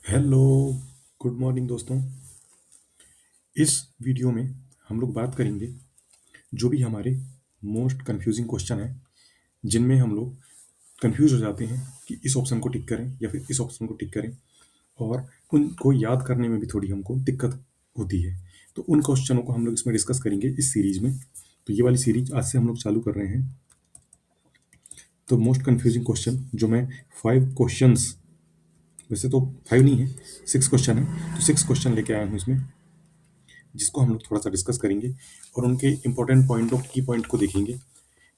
Hello, good morning दोस्तों। इस video में हम लोग बात करेंगे जो भी हमारे मोस्ट कंफ्यूजिंग क्वेश्चन हैं, जिनमें हम लोग कंफ्यूज हो जाते हैं कि इस ऑप्शन को टिक करें या फिर इस ऑप्शन को टिक करें, और उनको याद करने में भी थोड़ी हमको दिक्कत होती है। तो उन क्वेश्चनों को हम लोग इसमें डिस्कस करेंगे इस सीरीज में। तो ये वाली सीरीज आज से हम लोग चालू कर रहे हैं। तो मोस्ट कंफ्यूजिंग क्वेश्चन जो मैं 5 क्वेश्चंस, वैसे तो 5 नहीं है, 6 क्वेश्चन है, तो 6 क्वेश्चन लेके आया हूँ इसमें, जिसको हम लोग थोड़ा सा डिस्कस करेंगे और उनके इंपॉर्टेंट पॉइंटों की पॉइंट को देखेंगे,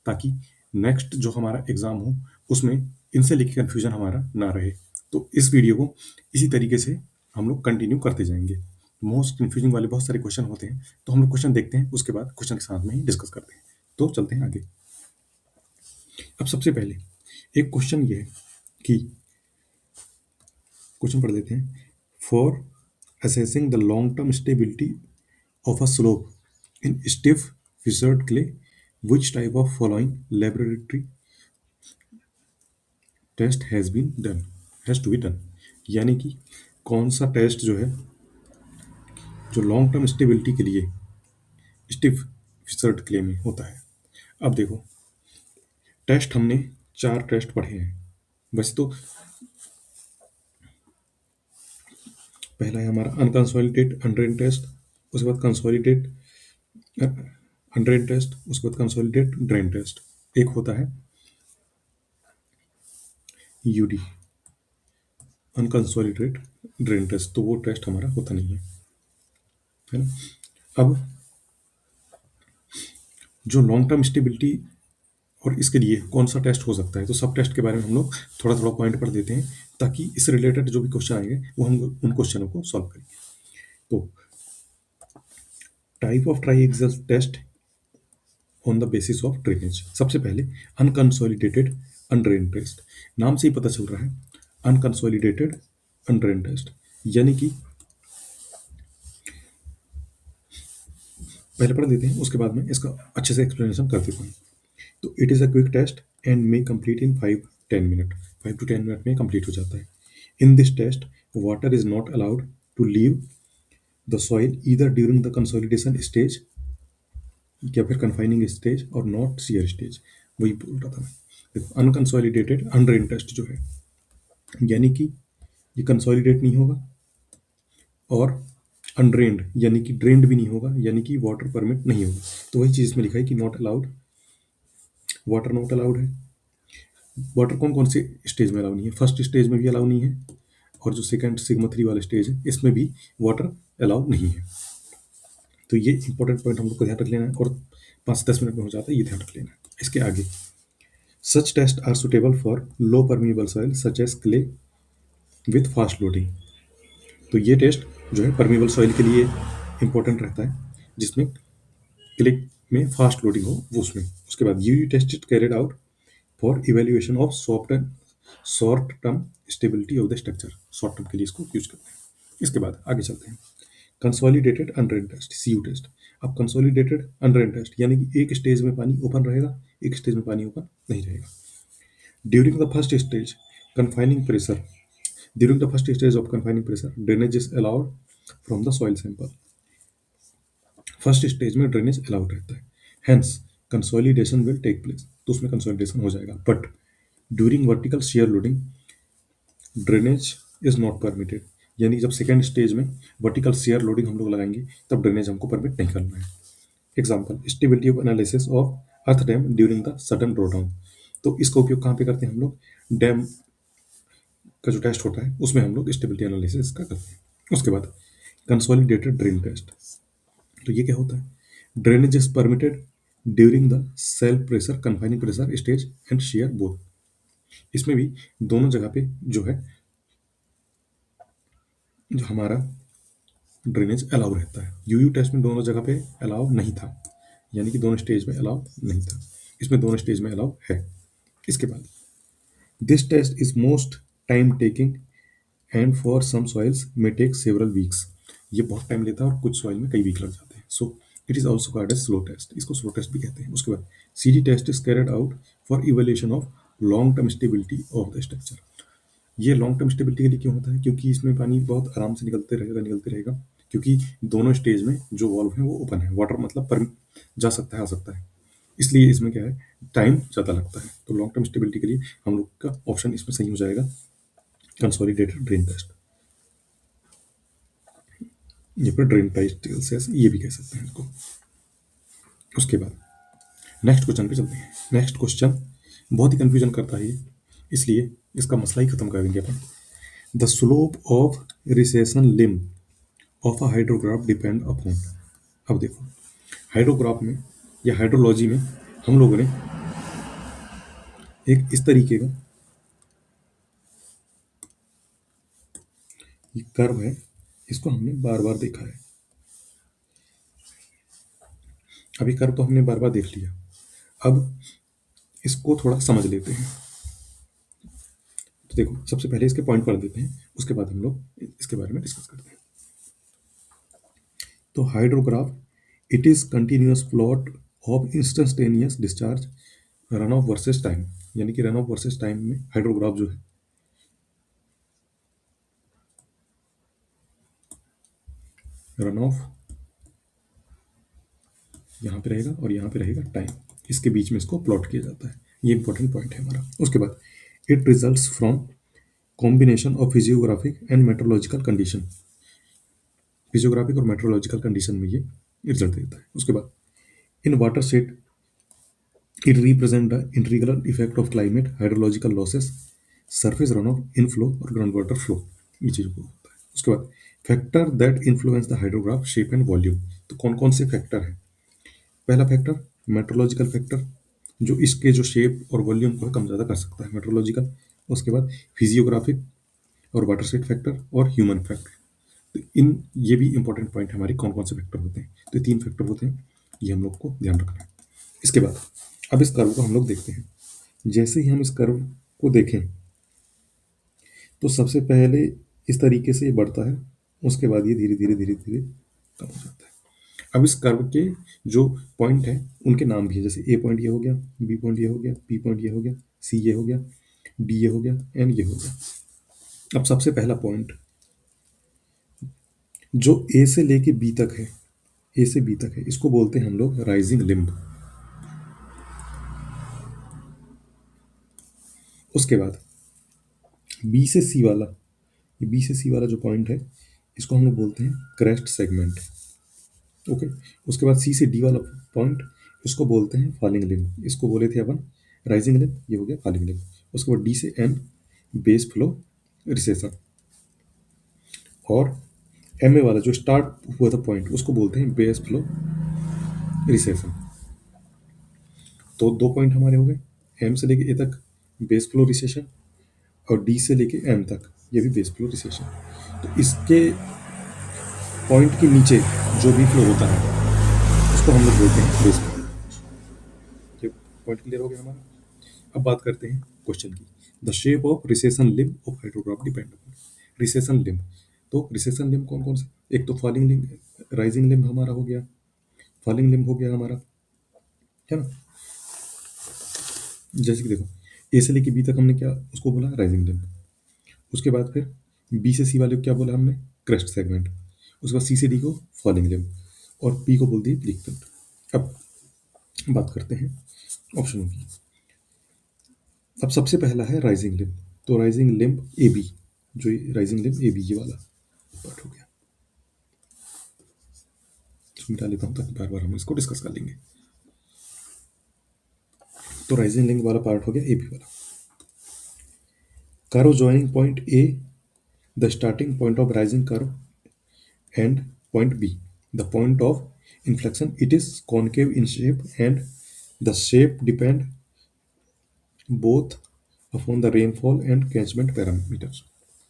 ताकि नेक्स्ट जो हमारा एग्जाम हो उसमें इनसे लेके कन्फ्यूजन हमारा ना रहे। तो इस वीडियो को इसी तरीके से हम लोग कंटिन्यू करते जाएंगे। मोस्ट कन्फ्यूजिंग वाले बहुत सारे क्वेश्चन होते हैं, तो हम लोग क्वेश्चन देखते हैं, उसके बाद क्वेश्चन के साथ में ही डिस्कस करते हैं। तो चलते हैं आगे। अब सबसे पहले एक क्वेश्चन ये है कि, क्वेश्चन पढ़ देते हैं। For assessing the long term stability of a slope in stiff fissured clay, which type of following laboratory test has to be done। यानी कि कौन सा टेस्ट जो है, जो लॉन्ग टर्म स्टेबिलिटी के लिए स्टिफ फिशर्ड क्ले में होता है। अब देखो, टेस्ट हमने 4 टेस्ट पढ़े हैं। वैसे तो पहला है हमारा अनकंसोलिडेटेड अंडरलाइन टेस्ट, उसके बाद कंसोलिडेटेड अंडरलाइन टेस्ट, उसके बाद कंसोलिडेटेड ड्रेन टेस्ट। एक होता है यूडी, अनकंसोलिडेटेड ड्रेन टेस्ट, तो वो टेस्ट हमारा होता नहीं है ना। अब जो लॉन्ग टर्म स्टेबिलिटी और इसके लिए कौन सा टेस्ट हो सकता है, तो सब टेस्ट के बारे में हम लोग थोड़ा थोड़ा पॉइंट पर देते हैं, ताकि इससे रिलेटेड जो भी क्वेश्चन आएंगे वो हम उन क्वेश्चनों को सॉल्व करेंगे। तो type of triaxial test on the basis of drainage. सबसे पहले अनकंसोलिडेटेड अनड्रेन टेस्ट, नाम से ही पता चल रहा है अनकंसोलिडेटेड अनड्रेन टेस्ट, यानी कि पहले पढ़ देते हैं, उसके बाद में इसका अच्छे से एक्सप्लेनेशन कर देता हूँ। तो it is a quick test and may complete in 5-10 minute, 5 to 10 minute में कंप्लीट हो जाता है। In this test water is not allowed to leave the soil either during the consolidation stage या फिर कन्फाइनिंग स्टेज और not shear stage. वही बोल रहा था मैं। देखो, अनकंसोलिडेटेड अनड्रेन टेस्ट जो है, यानी कि ये कंसोलिडेट नहीं होगा और अनड्रेन्ड यानी कि ड्रेन्ड भी नहीं होगा, यानी कि वाटर परमिट नहीं होगा। तो वही चीज़ में लिखा है कि not allowed, water not allowed है। वाटर कौन कौन से स्टेज में अलाउ नहीं है? फर्स्ट स्टेज में भी अलाउ नहीं है, और जो सेकंड सिग्मा 3 वाला स्टेज है इसमें भी वाटर अलाउ नहीं है। तो ये इंपॉर्टेंट पॉइंट हम लोग को ध्यान रख लेना है, और 5 से 10 मिनट में हो जाता है, ये ध्यान रख लेना है। इसके आगे, such test are suitable for low permeable soil such as clay with fast loading. तो ये टेस्ट जो है परमिएबल सॉइल के लिए इंपॉर्टेंट रहता है, जिसमें क्ले में फास्ट लोडिंग हो, वो उसमें। उसके बाद U test it carried out for evaluation of short term stability of the structure. Short term के लिए इसको यूज करते हैं। इसके बाद आगे चलते हैं, consolidated undrained test, CU test. अब कंसोलिडेटेड अनड्रेन टेस्ट यानी कि एक स्टेज में पानी ओपन रहेगा, एक स्टेज में पानी ओपन नहीं रहेगा। During the first stage confining pressure during the first stage of confining pressure, drainage is allowed from the soil sample। First stage में ड्रेनेज अलाउड रहता है, hence consolidation will take place, तो उसमें consolidation हो जाएगा। But during vertical shear loading drainage is not permitted, यानी जब second stage में वर्टिकल शेयर लोडिंग हम लोग लगाएंगे तब ड्रेनेज हमको परमिट नहीं करना है। Example, stability of analysis of earth dam during the sudden draw down. तो इसका उपयोग कहाँ पे करते हैं हम लोग? डैम का जो टेस्ट होता है उसमें हम लोग स्टेबिलिटी एनालिसिस का करते हैं। उसके बाद कंसोलिडेटेड ड्रेन टेस्ट, तो ये क्या होता है? Drainage is permitted during the self pressure confining pressure stage and share both. इसमें भी दोनों जगह पे जो है, जो हमारा ड्रेनेज अलाउ रहता है। यूयू टेस्ट में दोनों जगह पे अलाउ नहीं था, यानी कि दोनों स्टेज में अलाउ नहीं था। इसमें दोनों स्टेज में अलाउ है। इसके बाद this test is most time taking and for some soils में टेक सेवरल वीक्स। ये बहुत टाइम लेता है और कुछ सॉइल में कई वीक लग जाते हैं। So it is also called as slow test, इसको स्लो टेस्ट भी कहते हैं। उसके बाद CD test is carried out for evaluation of long term stability of the structure. ये लॉन्ग टर्म स्टेबिलिटी के लिए क्यों होता है? क्योंकि इसमें पानी बहुत आराम से निकलते रहेगा, क्योंकि दोनों स्टेज में जो वॉल्व है वो ओपन है, वाटर मतलब पर जा सकता है, आ सकता है, इसलिए इसमें क्या है, टाइम ज़्यादा लगता है। तो लॉन्ग टर्म स्टेबिलिटी के लिए हम लोग का ऑप्शन इसमें सही हो जाएगा, कंसोलिडेटेड ड्रेन टेस्ट, या फिर ड्रेन टेस्ट ये भी कह सकते हैं इसको। उसके बाद नेक्स्ट क्वेश्चन पे चलते हैं। नेक्स्ट क्वेश्चन बहुत ही कंफ्यूजन करता है ये, इसलिए इसका मसला ही खत्म कर देंगे अपन। The slope of recession limb of a hydrograph depend upon. अब देखो, हाइड्रोग्राफ में या हाइड्रोलॉजी में हम लोगों ने एक इस तरीके का ये कर्व है, इसको हमने बार बार देखा है। अभी कर्व तो हमने बार बार देख लिया, अब इसको थोड़ा समझ लेते हैं। तो देखो, सबसे पहले इसके पॉइंट पढ़ देते हैं, उसके बाद हम लोग इसके बारे में डिस्कस करते हैं। तो hydrograph it is continuous plot of instantaneous discharge run of versus time, यानी कि रन ऑफ वर्सेस टाइम में हाइड्रोग्राफ जो है, रन ऑफ यहाँ पे रहेगा और यहाँ पे रहेगा टाइम, इसके बीच में इसको प्लॉट किया जाता है। ये इंपॉर्टेंट पॉइंट है हमारा। उसके बाद it results from combination of physiographic and metrological condition, physiographic और मेट्रोलॉजिकल कंडीशन में ये रिजल्ट देता है। उसके बाद in watershed it represent the integral effect of climate, hydrological losses, surface run off inflow और ग्राउंड वाटर फ्लो, ये चीज़ों को होता है। उसके बाद factor that influence the hydrograph shape and volume. तो कौन कौन से फैक्टर हैं? पहला फैक्टर मेट्रोलॉजिकल फैक्टर, जो इसके जो शेप और वॉल्यूम को कम ज़्यादा कर सकता है, मेट्रोलॉजिकल। उसके बाद फिजियोग्राफिक और वाटर सेट फैक्टर और ह्यूमन फैक्टर। तो इन ये भी इंपॉर्टेंट पॉइंट है हमारे, कौन कौन से फैक्टर होते हैं। तो ये 3 फैक्टर होते हैं, ये हम लोग को ध्यान रखना है। इसके बाद अब इस कर्व को हम लोग देखते हैं। जैसे ही हम इस कर्व को देखें तो सबसे पहले इस तरीके से ये बढ़ता है, उसके बाद ये धीरे धीरे धीरे धीरे कम हो जाता है। अब इस कर्व के जो पॉइंट है उनके नाम भी है, जैसे ए पॉइंट ये हो गया, बी पॉइंट ये हो गया, बी पॉइंट ये हो गया, सी ये हो गया, डी ये हो गया, एन ये हो गया। अब सबसे पहला पॉइंट जो ए से लेके बी तक है, ए से बी तक है, इसको बोलते हैं हम लोग राइजिंग लिम्ब। उसके बाद बी से सी वाला, ये बी से सी वाला जो पॉइंट है, इसको हम लोग बोलते हैं क्रेस्ट सेगमेंट। ओके। उसके बाद सी से डी वाला पॉइंट, इसको बोलते हैं फॉलिंग लिम्ब। इसको बोले थे अपन राइजिंग लिम्ब, ये हो गया फॉलिंग लिम्ब। उसके बाद डी से एम बेस फ्लो रिसेशन, और एम ए वाला जो स्टार्ट हुआ था पॉइंट, उसको बोलते हैं बेस फ्लो रिसेशन। तो 2 पॉइंट हमारे हो गए, एम से लेके ए तक बेस फ्लो रिसेशन, और डी से लेके एम तक ये भी बेस फ्लो रिसेशन। तो इसके पॉइंट के नीचे जो भी फ्लो होता है उसको हम लोग बोलते हैं बेस फ्लो। ये पॉइंट क्लियर हो गया हमारा। अब बात करते हैं क्वेश्चन की। The shape of recession limb of hydrograph depend upon. Recession limb, तो रिसेशन लिम्ब कौन कौन से? एक तो फॉलिंग लिम्ब, राइजिंग लिम्ब हमारा हो गया, फॉलिंग लिम्ब हो गया हमारा, है ना। जैसे कि देखो, ए से लेके बी तक हमने क्या उसको बोला, राइजिंग लिम्ब। उसके बाद फिर बी से सी वाले को क्या बोला हमने, क्रेस्ट सेगमेंट। उसके बाद सी से डी को फॉलिंग लिम्ब, और पी को बोल दिए लीक लिम्ब। अब बात करते हैं ऑप्शनों की। अब सबसे पहला है राइजिंग लिम्ब। तो राइजिंग लिम्ब ए बी, जो राइजिंग लिम्ब ए बी ये वाला पार्ट हो गया, इसको मिटा लेता हूँ ताकि बार बार हम इसको डिस्कस कर लेंगे। तो राइजिंग लिम्ब वाला पार्ट हो गया ए बी वाला। Curve joining point A the starting point of rising curve and point B, the point of inflection, it is concave in shape and the shape depend both upon the rainfall and catchment parameters।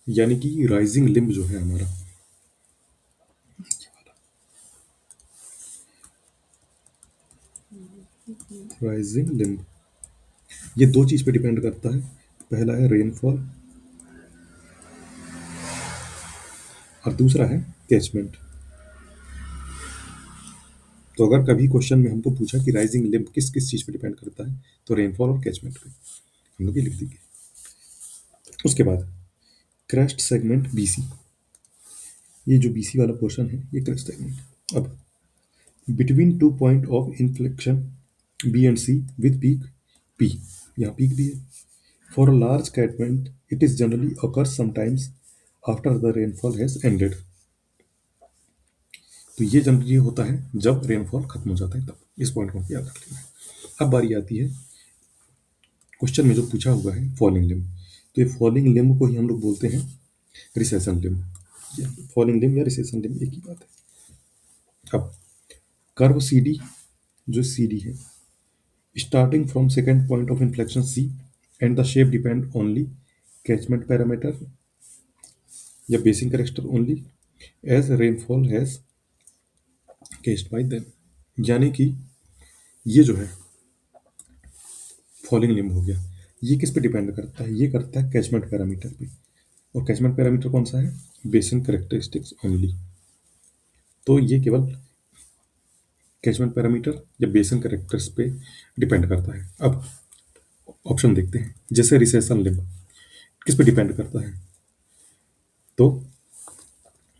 यानी कि rising limb जो है हमारा, rising limb ये 2 चीज पे depend करता है। पहला है रेनफॉल और दूसरा है कैचमेंट। तो अगर कभी क्वेश्चन में हमको पूछा कि राइजिंग लिम्ब किस किस चीज पे डिपेंड करता है, तो रेनफॉल और कैचमेंट पे हम लोग ये लिख देंगे। उसके बाद क्रेस्ट सेगमेंट बीसी, ये जो बीसी वाला पोर्शन है ये क्रेस्ट सेगमेंट। अब between two point of inflection B and C with peak P, यहाँ पीक भी है। For a large catchment it is generally occurs sometimes after the rainfall has ended. तो ये जनरली होता है जब रेनफॉल खत्म हो जाता है तब, इस पॉइंट को याद रख लेना है। अब बारी आती है क्वेश्चन में जो पूछा हुआ है फॉलिंग लिम्ब, तो ये फॉलिंग लिम्ब को ही हम लोग बोलते हैं रिसेशन लिम्ब। फॉलिंग लिम्ब या रिसेशन लिम्ब एक ही बात है। अब कर्व सी डी, जो सी डी है, starting from second point of inflection C and the shape depend only catchment parameter या basic character only as rainfall has caused by them. यानी कि ये जो है फॉलिंग लिम्ब हो गया, ये किस पे डिपेंड करता है, ये करता है कैचमेंट पैरामीटर पे। और कैचमेंट पैरामीटर कौन सा है, बेसिन करेक्टरिस्टिक्स ओनली। तो ये केवल कैचमेंट पैरामीटर या बेसिन करेक्टर्स पे डिपेंड करता है। अब ऑप्शन देखते हैं, जैसे रिसेशन लिम्ब किस पे डिपेंड करता है, तो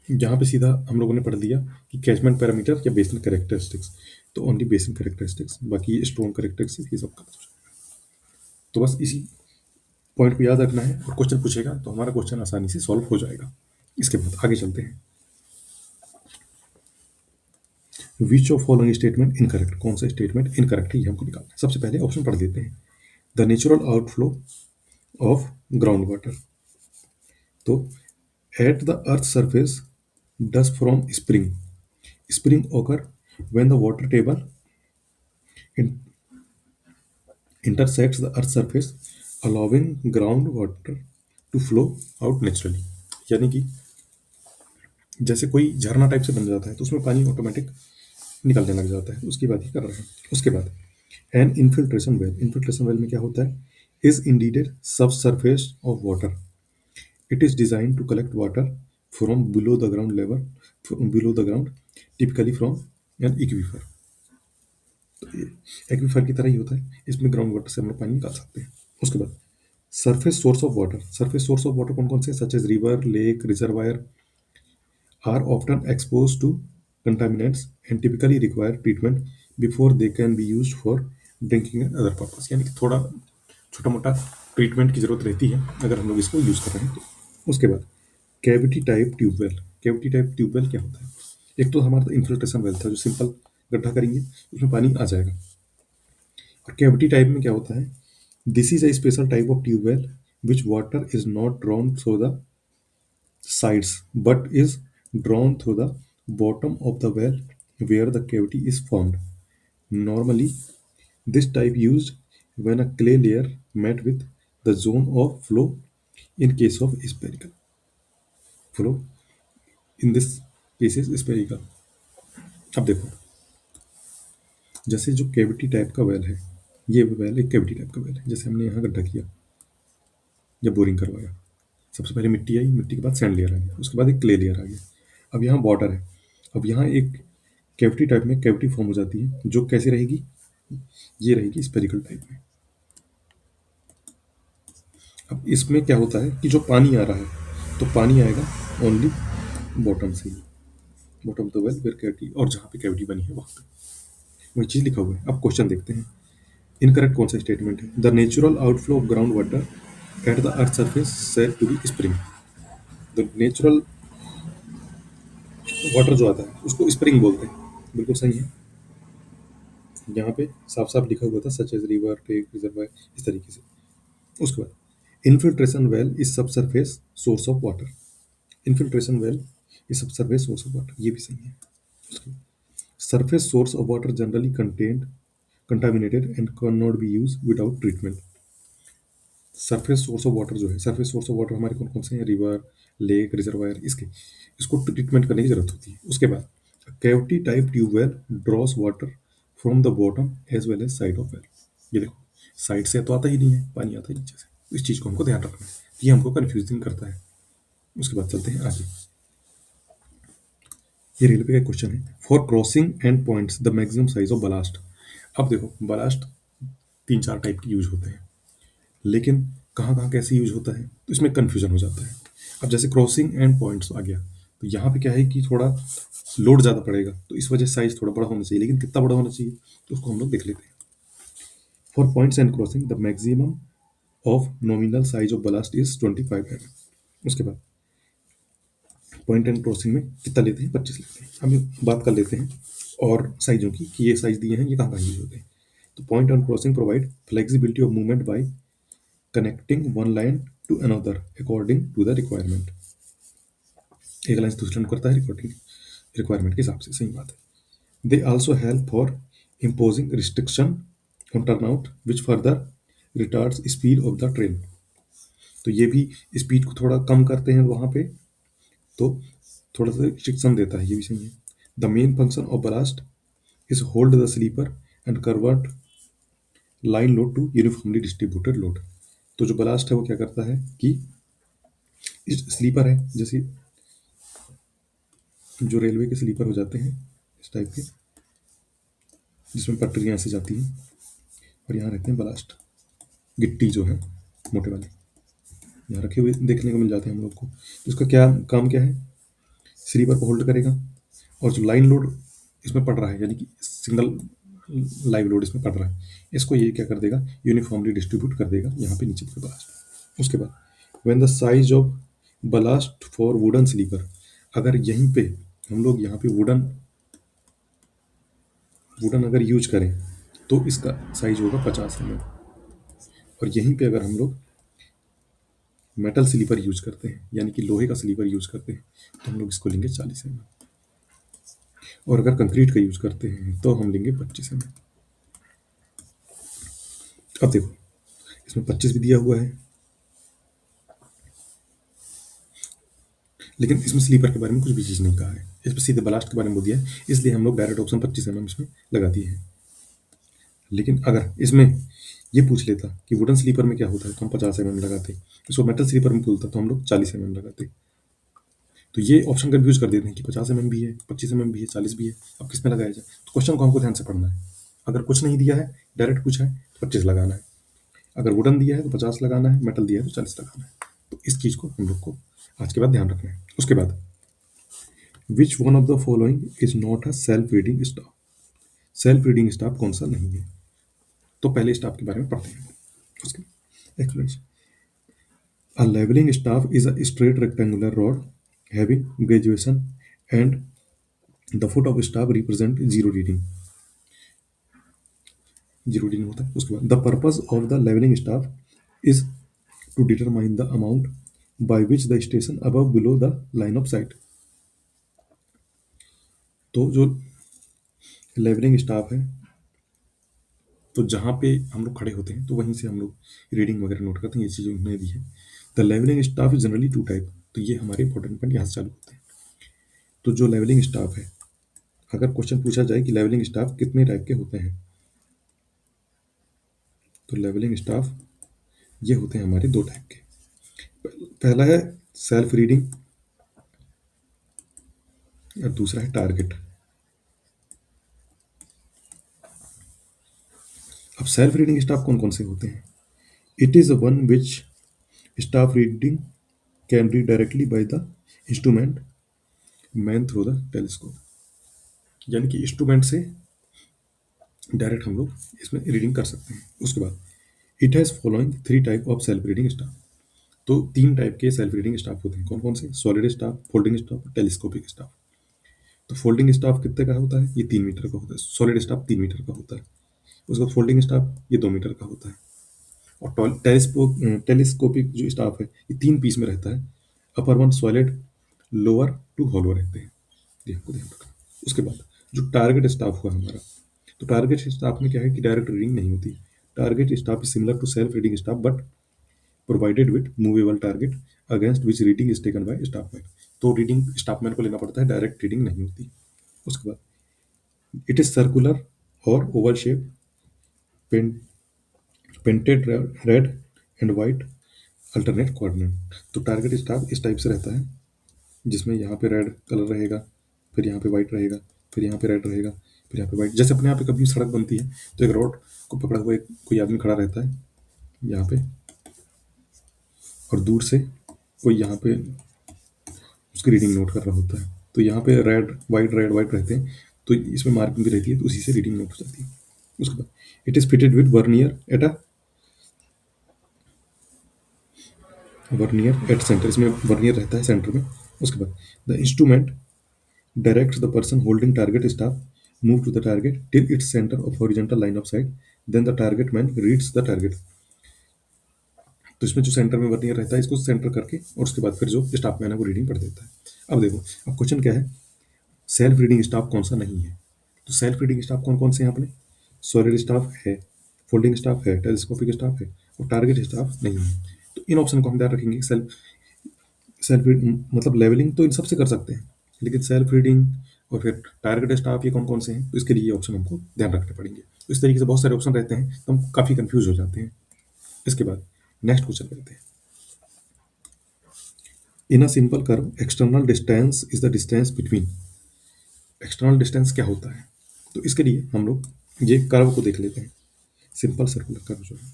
यहाँ पे सीधा हम लोगों ने पढ़ लिया कि कैचमेंट पैरामीटर या बेसिन करेक्टरिस्टिक्स, तो ओनली बेसिन करेक्टरिस्टिक्स, बाकी स्ट्रॉन्ग करेक्टरिस्टिक्स ये सब कर दो। तो बस इसी पॉइंट को याद रखना है, और क्वेश्चन पूछेगा तो हमारा क्वेश्चन आसानी से सॉल्व हो जाएगा। इसके बाद आगे चलते हैं। Which of following statement incorrect, कौन सा स्टेटमेंट इनकरेक्ट है ये हमको निकालना है। सबसे पहले ऑप्शन पढ़ देते हैं। The natural outflow of ground water, तो at the earth surface dust from spring, spring occur when the water table in- intersects the earth surface allowing groundwater to flow out naturally। यानी कि जैसे कोई झरना type से बन जाता है तो उसमें पानी ऑटोमेटिक निकलने लग जाता है, उसकी बात ही कर रहे हैं। उसके बाद an infiltration well, infiltration well में क्या होता है, is indeed sub surface of water, it is design to collect water from below the ground level, below the ground, typically from an aquifer. तो एक्वीफर की तरह ही होता है, इसमें ग्राउंड वाटर से हम लोग पानी निकाल सकते हैं। उसके बाद surface source of water, surface source of water कौन कौन से, such as river, lake, reservoir are often exposed to contaminants and typically require treatment before they can be used for drinking and other purpose। यानी कि थोड़ा छोटा मोटा treatment की जरूरत रहती है अगर हम लोग इसको यूज कर रहे हैं तो। उसके बाद cavity type tubewell, cavity type tubewell क्या होता है, एक तो हमारा इन्फिल्ट्रेशन वेल था जो सिंपल गड्ढा करेंगे उसमें पानी आ जाएगा, और कैविटी टाइप में क्या होता है, this is a special type of tubewell which water is not drawn through the sides but is drawn through the bottom of the well where the cavity is formed. Normally, this type used when a clay layer met with the zone of flow in case of spherical flow. In this case is spherical। अब देखो, जैसे जो cavity type का well है, ये well एक cavity type का well है, जैसे हमने यहाँ गड्ढा किया या बोरिंग करवाया, सबसे पहले मिट्टी आई, मिट्टी के बाद सैंड लेयर आ गया, उसके बाद एक क्ले लेयर आ गया, अब यहाँ बॉर्डर है, अब यहाँ एक कैविटी टाइप में कैविटी फॉर्म हो जाती है जो कैसी रहेगी, ये रहेगी स्पेरिकल टाइप में। अब इसमें क्या होता है कि जो पानी आ रहा है तो पानी आएगा ओनली बॉटम से ही, बॉटम तो वेल फिर कैविटी, और जहाँ पे कैविटी बनी है वहाँ पे वही चीज़ लिखा हुआ है। अब क्वेश्चन देखते हैं, इनकरेक्ट कौन सा स्टेटमेंट है, the natural outflow of ground water at the earth surface said to be spring. The natural water जो आता है उसको स्प्रिंग बोलते हैं, बिल्कुल सही है, यहाँ पे साफ साफ लिखा हुआ था such as river, lake, reservoir, इस तरीके से। उसके बाद infiltration well is sub surface source of water, infiltration well is sub surface source of water, ये भी सही है। उसके बाद surface source of water generally contained contaminated and can not be use without treatment. Surface source of water जो है, surface source of water हमारे कौन कौन से हैं, रिवर, लेक, रिजर्वायर, इसके इसको ट्रीटमेंट करने की जरूरत होती है। उसके बाद cavity type tubewell draws water from the bottom as well as side of well. ये देखो, साइड से तो आता ही नहीं है, पानी आता है नीचे से, इस चीज़ को हमको ध्यान रखना है, ये हमको कन्फ्यूजिंग करता है। उसके बाद चलते हैं आगे, ये रेलवे का क्वेश्चन है, for crossing and points the maximum size of blast. अब देखो बलास्ट तीन चार टाइप के यूज होते हैं, लेकिन कहाँ कहाँ कैसे यूज होता है तो इसमें कन्फ्यूजन हो जाता है। अब जैसे क्रॉसिंग एंड पॉइंट्स आ गया, तो यहाँ पे क्या है कि थोड़ा लोड ज़्यादा पड़ेगा, तो इस वजह से साइज थोड़ा बड़ा होना चाहिए, लेकिन कितना बड़ा होना चाहिए तो उसको हम लोग देख लेते हैं। For points and crossing the maximum of nominal size of ballast is 25 mm। उसके बाद पॉइंट एंड क्रॉसिंग में कितना लेते हैं, 25 लेते हैं। हम बात कर लेते हैं और साइजों की कि ये साइज दिए हैं, ये कहाँ कहाँ यूज होते हैं। तो point and crossing provide flexibility of movement by connecting one line to another according to the requirement. एक लाइन से दूसरे लाइन करता है रिक्वायरमेंट के हिसाब से, सही बात है। They also help for imposing restriction on turnout which further retards speed of the train. तो ये भी स्पीड को थोड़ा कम करते हैं वहाँ पे, तो थोड़ा सा रिस्ट्रिक्शन देता है, ये भी सही है। The main function of ballast is hold the sleeper and convert line load to uniformly distributed load. तो जो बलास्ट है वो क्या करता है कि स्लीपर है, जैसे जो रेलवे के स्लीपर हो जाते हैं इस टाइप के, जिसमें पटरियाँ ऐसे जाती हैं, और यहाँ रहते हैं बलास्ट, गिट्टी जो है मोटे वाले यहाँ रखे हुए देखने को मिल जाते हैं हम लोग को। तो इसका क्या काम क्या है, स्लीपर को होल्ड करेगा, और जो लाइन लोड इसमें पड़ रहा है, यानी कि सिंगल लाइव लोड इसमें पड़ रहा है, इसको ये क्या कर देगा, यूनिफॉर्मली डिस्ट्रीब्यूट कर देगा यहाँ पे नीचे पूरे बलास्ट। उसके बाद when the size of ballast for wooden sleeper, अगर यहीं पे हम लोग यहाँ पे वुडन वुडन अगर यूज करें तो इसका साइज होगा 50 mm, और यहीं पे अगर हम लोग मेटल स्लीपर यूज करते हैं, यानी कि लोहे का स्लीपर यूज करते हैं, तो हम लोग इसको लेंगे 40 mm, और अगर कंक्रीट का यूज करते हैं तो हम लेंगे 25 mm। अब देखो इसमें 25 भी दिया हुआ है, लेकिन इसमें स्लीपर के बारे में कुछ भी चीज़ नहीं कहा है, इसमें सीधे ब्लास्ट के बारे में बोल दिया है, इसलिए हम लोग डायरेक्ट ऑप्शन 25 mm इसमें लगा दिए हैं। लेकिन अगर इसमें ये पूछ लेता कि वुडन स्लीपर में क्या होता है, तो हम 50 mm लगाते, इसको मेटल स्लीपर में बोलता तो हम लोग 40 mm लगाते। तो ये ऑप्शन कन्फ्यूज कर देते हैं कि 50 mm भी है, 25 mm भी है, 40 भी है, अब किस में लगाया जाए। तो क्वेश्चन को हमको ध्यान से पढ़ना है। अगर कुछ नहीं दिया है, डायरेक्ट पूछा है तो 25 लगाना है, अगर वुडन दिया है तो 50 लगाना है, मेटल दिया है तो 40 लगाना है। तो इस चीज़ को हम लोग को आज के बाद ध्यान रखना है। उसके बाद which one of the following is not a self reading staff. Self reading staff कौन सा नहीं है, तो पहले स्टाफ के बारे में पढ़ते हैं। उसके explanation, a leveling staff is a straight rectangular rod having graduation and the foot of staff represent zero reading। Zero reading होता है। उसके बाद the purpose of the levelling staff is to determine the amount by which the station above below the line of sight. तो जो levelling staff है, तो जहाँ पे हम लोग खड़े होते हैं तो वहीं से हम लोग रीडिंग वगैरह नोट करते हैं, ये चीज़ें उन्होंने दी है। The levelling staff is generally two type, तो ये हमारे इंपॉर्टेंट पॉइंट यहाँ से चालू होते हैं। तो जो लेवलिंग स्टाफ है, अगर क्वेश्चन पूछा जाए कि लेवलिंग स्टाफ कितने टाइप के होते हैं, तो लेवलिंग स्टाफ ये होते हैं हमारे दो टाइप के। पहला है सेल्फ रीडिंग और दूसरा है टारगेट। अब सेल्फ रीडिंग स्टाफ कौन कौन से होते हैं, it is one which staff reading can read directly by the instrument man through the telescope, यानी कि इंस्ट्रूमेंट से डायरेक्ट हम लोग इसमें रीडिंग कर सकते हैं। उसके बाद it has following three type of self reading staff. तो तीन टाइप के सेल्फ रीडिंग स्टाफ होते हैं, कौन कौन से, solid staff, folding staff, telescopic staff. तो फोल्डिंग स्टाफ कितने का होता है, ये 3 मीटर का होता है, सॉलिड स्टाफ 3 मीटर का होता है। उसके बाद फोल्डिंग स्टाफ ये 2 मीटर का होता है, और टेलीस्कोपिक जो स्टाफ है ये 3 पीस में रहता है, upper one solid, lower two hollow रहते हैं, ये हमको ध्यान रखना। उसके बाद जो टारगेट स्टाफ हुआ हमारा, तो टारगेट स्टाफ में क्या है कि डायरेक्ट रीडिंग नहीं होती। Target staff is similar to self reading staff but provided with movable target against which reading is taken by staffman. तो रीडिंग स्टाफमैन को लेना पड़ता है, डायरेक्ट रीडिंग नहीं होती। उसके बाद इट इज सर्कुलर और Oval shape, painted red and white alternate coordinate. तो टारगेट स्टाफ इस टाइप से रहता है, जिसमें यहाँ पे रेड कलर रहेगा, फिर यहाँ पे वाइट रहेगा, फिर यहाँ पे रेड रहेगा, फिर यहाँ पे वाइट। जैसे अपने यहाँ पे कभी सड़क बनती है तो एक रोड को पकड़ा हुआ एक कोई आदमी खड़ा रहता है यहाँ पे, और दूर से कोई यहाँ पे उसकी रीडिंग नोट कर रहा होता है। तो यहाँ पे रेड वाइट रहते हैं, तो इसमें मार्किंग भी रहती है, तो उसी से रीडिंग नोट हो जाती है। उसके बाद it is fitted with vernier at centre, इसमें वर्नियर रहता है सेंटर में। उसके बाद the instrument directs the person holding target staff move to the target till its centre of horizontal line of sight, then the target man reads the target. तो इसमें जो centre में वर्नियर रहता है, इसको सेंटर करके और उसके बाद फिर जो स्टाफ मैन है वो रीडिंग पढ़ देता है। अब देखो, अब क्वेश्चन क्या है, सेल्फ रीडिंग स्टाफ कौन सा नहीं है। तो सेल्फ रीडिंग स्टाफ कौन कौन से हैं अपने, सॉलिड स्टाफ है, फोल्डिंग स्टाफ है, टेलीस्कोपिक स्टाफ है, और टारगेट स्टाफ नहीं है। तो इन ऑप्शन को हम ध्यान रखेंगे। सेल्फ सेल्फ रीडिंग मतलब लेवलिंग तो इन सबसे कर सकते हैं, लेकिन सेल्फ रीडिंग और फिर टारगेट स्टाफ ये कौन कौन से हैं, तो इसके लिए ये ऑप्शन हमको ध्यान रखने पड़ेंगे। तो इस तरीके से बहुत सारे ऑप्शन रहते हैं, तो हम काफ़ी कंफ्यूज हो जाते हैं। इसके बाद नेक्स्ट क्वेश्चन करते हैं। In a simple curve external distance is the distance between. External distance क्या होता है, तो इसके लिए हम लोग ये कर्व को देख लेते हैं। सिंपल सर्कुलर कर्व जो है,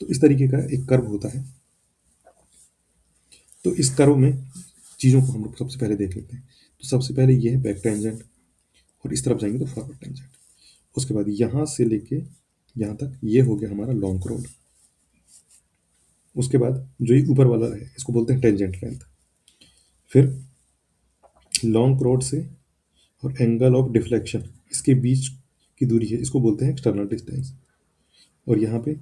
तो इस तरीके का एक कर्व होता है। तो इस कर्व में चीज़ों को हम लोग सबसे पहले देख लेते हैं। तो सबसे पहले ये है बैक टेंजेंट, और इस तरफ जाएंगे तो फॉरवर्ड टेंजेंट। उसके बाद यहाँ से लेके यहाँ तक ये हो गया हमारा लॉन्ग रोड। उसके बाद जो ये ऊपर वाला है इसको बोलते हैं टेंजेंट लेंथ। फिर लॉन्ग रोड से और एंगल ऑफ डिफ्लेक्शन इसके बीच की दूरी है, इसको बोलते हैं एक्सटर्नल डिस्टेंस। और यहाँ पे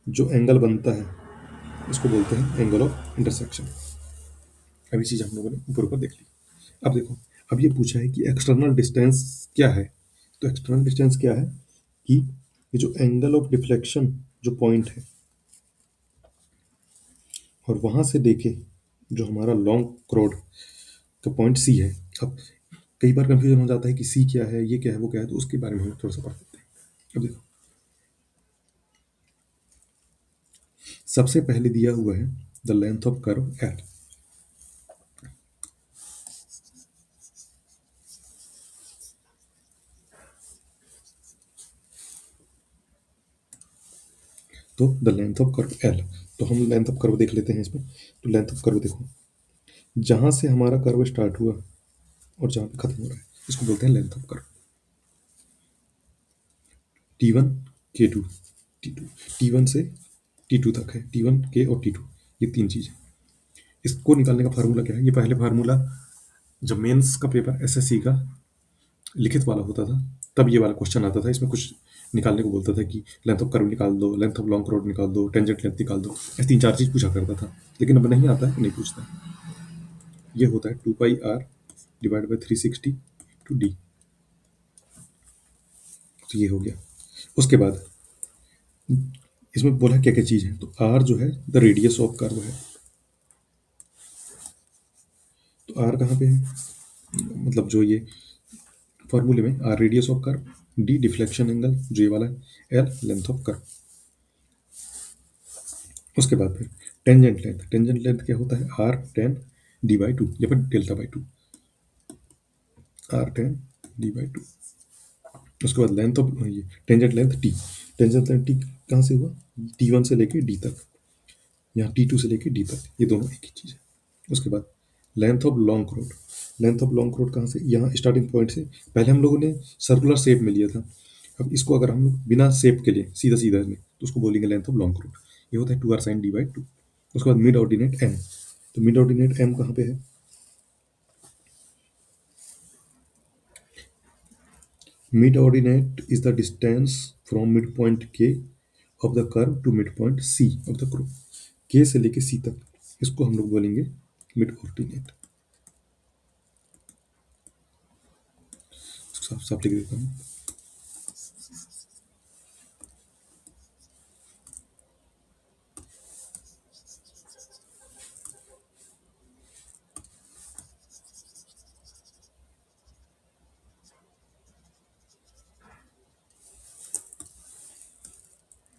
जो एंगल बनता है इसको बोलते हैं एंगल ऑफ इंटरसेक्शन। अभी चीज़ हम लोगों ने ऊपर ऊपर देख ली। अब देखो, अब ये पूछा है कि एक्सटर्नल डिस्टेंस क्या है। तो एक्सटर्नल डिस्टेंस क्या है कि ये जो एंगल ऑफ डिफ्लेक्शन जो पॉइंट है और वहां से देखे जो हमारा लॉन्ग क्रोड का पॉइंट सी है। अब कई बार कंफ्यूजन हो जाता है कि सी क्या है, ये क्या है, वो क्या है, तो उसके बारे में हम थोड़ा सा पढ़ लेते हैं। अब देखो, सबसे पहले दिया हुआ है the length of curve L. तो the length of curve L, तो हम लेंथ ऑफ कर्व देख लेते हैं इसमें। तो लेंथ ऑफ कर्व देखो, जहां से हमारा कर्व स्टार्ट हुआ और जहां पे खत्म हो रहा है इसको बोलते हैं length of curve. T1 K2 T2, T1 से T2 तक है, T1 K और T2, ये तीन चीज़ है। इसको निकालने का फार्मूला क्या है, ये पहले फार्मूला जब मेंस का पेपर एसएससी का लिखित वाला होता था तब ये वाला क्वेश्चन आता था। इसमें कुछ निकालने को बोलता था कि लेंथ ऑफ कर्व निकाल दो, लेंथ ऑफ लॉन्ग रोड निकाल दो, टेंजेंट लेंथ निकाल दो, ऐसे तीन चार चीज़ पूछा करता था। लेकिन अब नहीं आता है, नहीं पूछता है। ये होता है 2πr divide by 360 to D. तो ये हो गया। उसके बाद इसमें बोला क्या क्या चीज़ है, तो आर जो है द रेडियस ऑफ कर्व है। तो आर कहाँ पे है, मतलब जो ये फॉर्मूले में R radius of curve, D deflection angle जो ये वाला है, एल लेंथ ऑफ कर्व। उसके बाद फिर टेंजेंट लेंथ क्या होता है, R tan D by two या फिर delta by two, R tan D by two. उसके बाद लेंथ ऑफ ये tangent length T, tangent length T कहाँ से हुआ, T1 से लेके डी तक, यहाँ T2 से लेके डी तक, ये दोनों एक ही चीज़ है। उसके बाद length of long road, length of long road कहाँ से, यहाँ स्टार्टिंग पॉइंट से। पहले हम लोगों ने सर्कुलर शेप में लिया था, अब इसको अगर हम लोग बिना शेप के लिए सीधा सीधा में, तो उसको बोलेंगे लेंथ ऑफ लॉन्ग रोड। ये होता है 2r sin d by two. उसके बाद मिड ऑर्डिनेट एम, तो मिड ऑर्डिनेट एम कहाँ पे है, mid ordinate is the distance from mid point K of the curve to mid point C of the curve, K से लेके सी तक, इसको हम लोग बोलेंगे मिड ऑर्डिनेट। साफ साफ लिख देता हूँ,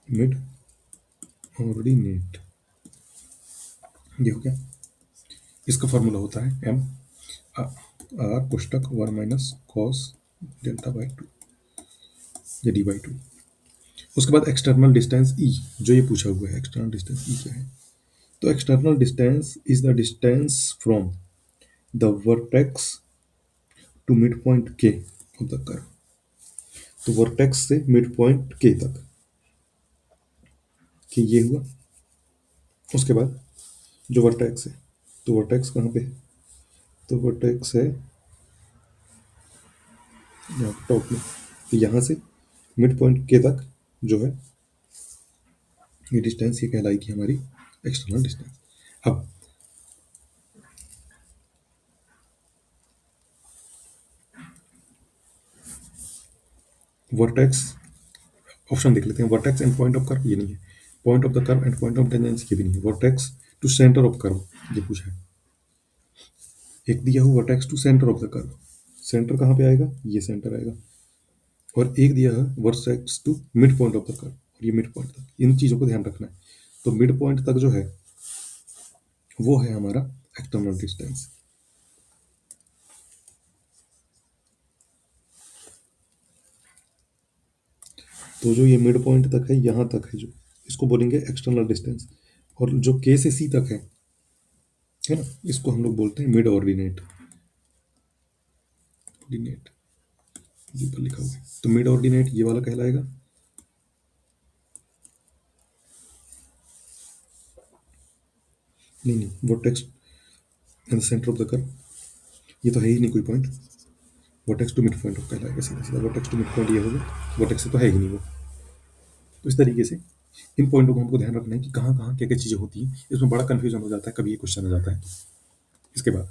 मिड ऑर्डिनेट, ये हो गया। इसका फॉर्मूला होता है एम आर पुस्तक 1 - cos डेल्टा बाई टू या डी बाई टू। उसके बाद एक्सटर्नल डिस्टेंस ई, जो ये पूछा हुआ है एक्सटर्नल डिस्टेंस ई क्या है। तो external distance is the distance from the vertex to mid point K of the curve. तो वर्टेक्स से मिड पॉइंट के तक, कि ये हुआ। उसके बाद जो वर्टेक्स है, तो वर्टेक्स कहाँ पे है, तो वर्टेक्स है यहाँ टॉप में। तो यहाँ से मिड पॉइंट के तक जो है ये डिस्टेंस, ये कहलाएगी हमारी एक्सटर्नल डिस्टेंस। अब वर्टेक्स ऑप्शन देख लेते हैं। Vertex and point of curve ये नहीं है, point of the curve and point of tangents ये भी नहीं है, vertex to centre of curve ये पूछा है। एक दिया हुआ vertex to centre of the curve, centre कहाँ पे आएगा, ये सेंटर आएगा। और एक दिया है vertex to mid point of the curve, और ये मिड पॉइंट तक। इन चीज़ों को ध्यान रखना है। तो मिड पॉइंट तक जो है वो है हमारा एक्सटर्नल डिस्टेंस। तो जो ये मिड पॉइंट तक है, यहाँ तक है, जो इसको बोलेंगे एक्सटर्नल डिस्टेंस। और जो के से सी तक है ना, इसको हम लोग बोलते हैं मिड ऑर्डिनेट। ऑर्डिनेट ये पर लिखा हुआ है, तो मिड ऑर्डिनेट ये वाला कहलाएगा। नहीं नहीं, vertex in the centre of the curve, ये तो है ही नहीं कोई point. Vertex to mid point of कहलाएगा सीधा सीधा, वर्टेक्स टू मिड पॉइंट ये होगा, वर्टेक्स से तो है ही नहीं वो। तो इस तरीके से इन पॉइंटों को हमको ध्यान रखना है कि कहाँ कहाँ क्या क्या चीज़ें होती हैं। इसमें बड़ा कन्फ्यूजन हो जाता है, कभी ये क्वेश्चन आ जाता है। इसके बाद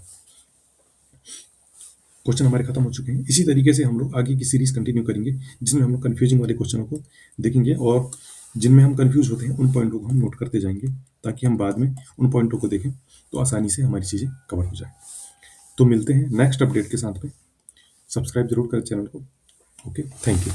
क्वेश्चन हमारे खत्म हो चुके हैं। इसी तरीके से हम लोग आगे की सीरीज कंटिन्यू करेंगे, जिसमें हम लोग कन्फ्यूजिंग वाले क्वेश्चनों को देखेंगे, और जिनमें हम कन्फ्यूज होते हैं उन पॉइंटों को हम नोट करते जाएंगे, ताकि हम बाद में उन पॉइंटों को देखें तो आसानी से हमारी चीज़ें कवर हो जाए। तो मिलते हैं नेक्स्ट अपडेट के साथ में। सब्सक्राइब जरूर करें चैनल को। Okay, thank you.